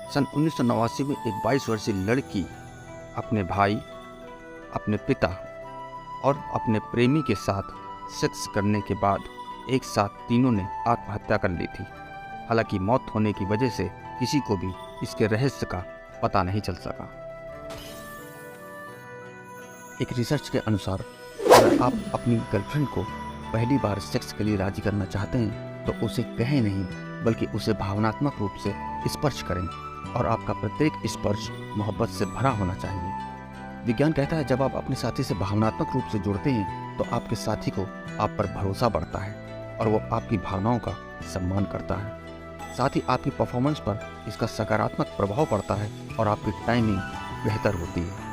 सन 1989 में एक 22 वर्षीय लड़की अपने भाई, अपने पिता और अपने प्रेमी के साथ सेक्स करने के बाद एक साथ तीनों ने आत्महत्या कर ली थी। हालांकि मौत होने की वजह से किसी को भी इसके रहस्य का पता नहीं चल सका। एक रिसर्च के अनुसार अगर आप अपनी गर्लफ्रेंड को पहली बार सेक्स के लिए राजी करना चाहते हैं तो उसे कहें नहीं, बल्कि उसे भावनात्मक रूप से स्पर्श करें और आपका प्रत्येक स्पर्श मोहब्बत से भरा होना चाहिए। विज्ञान कहता है जब आप अपने साथी से भावनात्मक रूप से जुड़ते हैं तो आपके साथी को आप पर भरोसा बढ़ता है और वो आपकी भावनाओं का सम्मान करता है। साथ ही आपकी परफॉर्मेंस पर इसका सकारात्मक प्रभाव पड़ता है और आपकी टाइमिंग बेहतर होती है।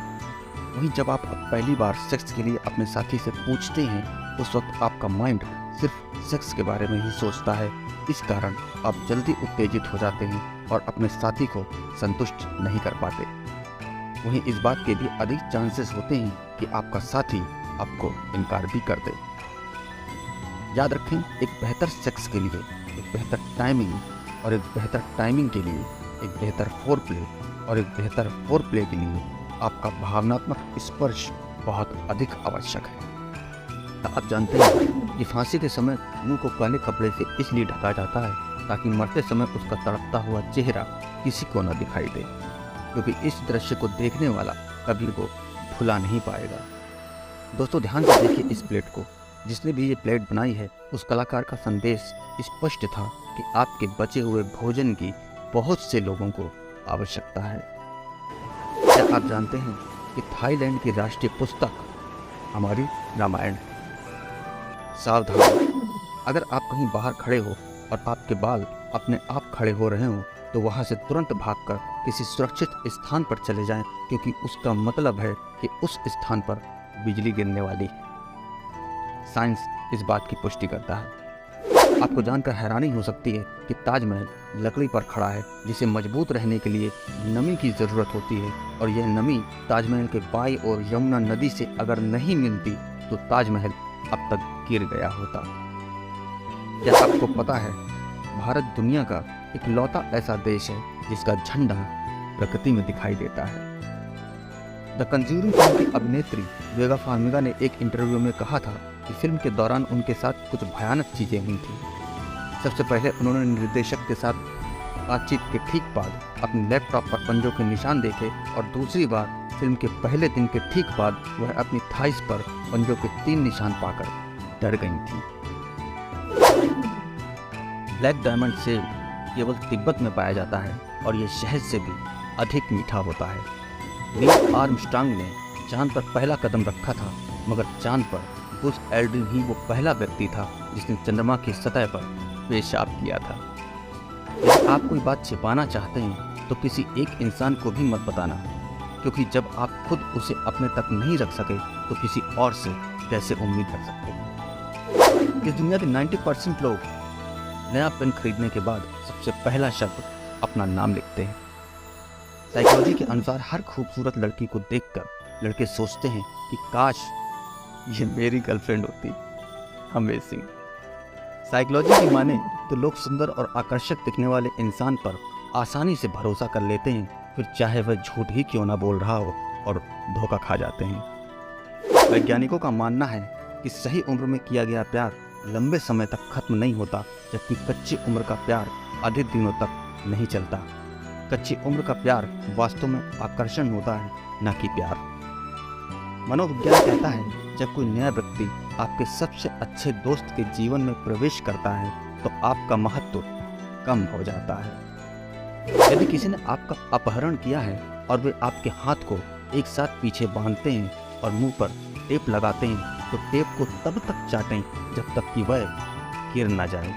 वहीं जब आप पहली बार सेक्स के लिए अपने साथी से पूछते हैं उस वक्त आपका माइंड सिर्फ सेक्स के बारे में ही सोचता है। इस कारण आप जल्दी उत्तेजित हो जाते हैं और अपने साथी को संतुष्ट नहीं कर पाते। वहीं इस बात के भी अधिक चांसेस होते हैं कि आपका साथी आपको इनकार भी कर दे। याद रखें, एक बेहतर सेक्स के लिए एक बेहतर टाइमिंग और एक बेहतर टाइमिंग के लिए एक बेहतर फोरप्ले और एक बेहतर फोरप्ले के लिए आपका भावनात्मक स्पर्श बहुत अधिक आवश्यक है। आप जानते हैं कि फांसी के समय मुंह को काले कपड़े से इसलिए ढका जाता है ताकि मरते समय उसका तड़पता हुआ चेहरा किसी को न दिखाई दे, क्योंकि इस दृश्य को देखने वाला कभी को भुला नहीं पाएगा। दोस्तों ध्यान से देखिए इस प्लेट को। जिसने भी ये प्लेट बनाई है उस कलाकार का संदेश स्पष्ट था कि आपके बचे हुए भोजन की बहुत से लोगों को आवश्यकता है। क्या आप जानते हैं कि थाईलैंड की राष्ट्रीय पुस्तक हमारी रामायण है? सावधान, अगर आप कहीं बाहर खड़े हो और आपके बाल अपने आप खड़े हो रहे हो तो वहां से तुरंत भागकर किसी सुरक्षित स्थान पर चले जाएं, क्योंकि उसका मतलब है कि उस स्थान पर बिजली गिरने वाली है। साइंस इस बात की पुष्टि करता है। आपको जानकर हैरानी हो सकती है कि ताजमहल लकड़ी पर खड़ा है, जिसे मजबूत रहने के लिए नमी की ज़रूरत होती है, और यह नमी ताजमहल के बाईं ओर यमुना नदी से अगर नहीं मिलती तो ताजमहल अब तक गिर गया होता। क्या आपको पता है भारत दुनिया का इकलौता ऐसा देश है जिसका झंडा प्रकृति में दिखाई देता है। द कंज्यूरिंग फिल्म की अभिनेत्री वेगा फार्मिगा ने एक इंटरव्यू में कहा था कि फिल्म के दौरान उनके साथ कुछ भयानक चीज़ें हुई थी। सबसे पहले उन्होंने निर्देशक के साथ बातचीत के ठीक बाद अपने लैपटॉप पर पंजों के निशान देखे, और दूसरी बार फिल्म के पहले दिन के ठीक बाद वह अपनी थाइस पर पंजों के 3 निशान पाकर डर गई थी। ब्लैक डायमंड सेब केवल तिब्बत में पाया जाता है और यह शहद से भी अधिक मीठा होता है। नील आर्मस्ट्रांग ने चांद पर पहला कदम रखा था, मगर चांद पर बुज़ एल्ड्रिन ही वो पहला व्यक्ति था जिसने चंद्रमा की सतह पर पेशाब किया था। यदि आप कोई बात छिपाना चाहते हैं तो किसी एक इंसान को भी मत बताना, क्योंकि जब आप खुद उसे अपने तक नहीं रख सके तो किसी और से कैसे उम्मीद कर सकते हैं। इस दुनिया के 90% लोग नया पेन खरीदने के बाद सबसे पहला शब्द अपना नाम लिखते हैं। साइकोलॉजी के अनुसार हर खूबसूरत लड़की को देखकर लड़के सोचते हैं कि काश ये मेरी गर्लफ्रेंड होती। अमेजिंग। साइकोलॉजी की माने तो लोग सुंदर और आकर्षक दिखने वाले इंसान पर आसानी से भरोसा कर लेते हैं, फिर चाहे वह झूठ ही क्यों ना बोल रहा हो, और धोखा खा जाते हैं। वैज्ञानिकों का मानना है कि सही उम्र में किया गया प्यार लंबे समय तक खत्म नहीं होता, जबकि कच्ची उम्र का प्यार अधिक दिनों तक नहीं चलता। कच्ची उम्र का प्यार वास्तव में आकर्षण होता है, न कि प्यार। मनोविज्ञान कहता है जब कोई नया व्यक्ति आपके सबसे अच्छे दोस्त के जीवन में प्रवेश करता है तो आपका महत्व कम हो जाता है। यदि किसी ने आपका अपहरण किया है और वे आपके हाथ को एक साथ पीछे बांधते हैं और मुंह पर टेप लगाते हैं तो टेप को तब तक चाटें जब तक कि वह गिर न जाए।